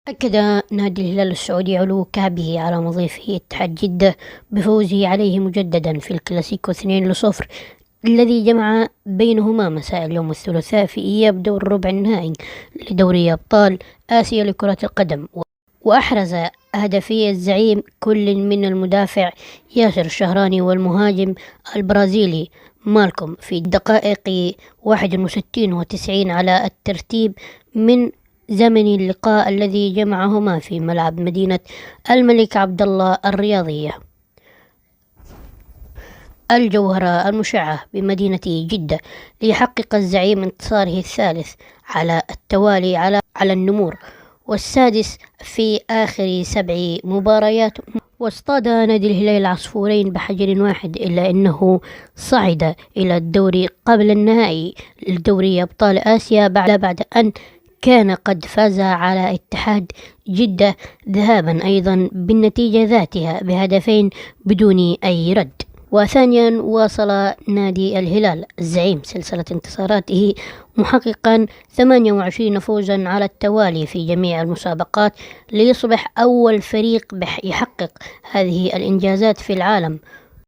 أكد نادي الهلال السعودي علو كعبه على مضيفه اتحاد جدة بفوزه عليه مجددا في الكلاسيكو 2-0 الذي جمع بينهما مساء اليوم الثلاثاء في إياب دور ربع النهائي لدوري أبطال آسيا لكرة القدم. وأحرز هدفي الزعيم كل من المدافع ياسر الشهراني والمهاجم البرازيلي مالكوم في الدقائق 61 و90 على الترتيب من زمن اللقاء الذي جمعهما في ملعب مدينة الملك عبدالله الرياضية الجوهرة المشعة بمدينة جدة، ليحقق الزعيم انتصاره الثالث على التوالي على النمور والسادس في آخر 7 مباريات. واصطاد نادي الهلال العصفورين بحجر واحد، إلا أنه صعد إلى الدوري قبل النهائي لدوري أبطال آسيا بعد أن كان قد فاز على اتحاد جدة ذهابا أيضا بالنتيجة ذاتها بهدفين بدون أي رد. وثانيا واصل نادي الهلال الزعيم سلسلة انتصاراته محققا 28 فوزا على التوالي في جميع المسابقات، ليصبح أول فريق يحقق هذه الإنجازات في العالم.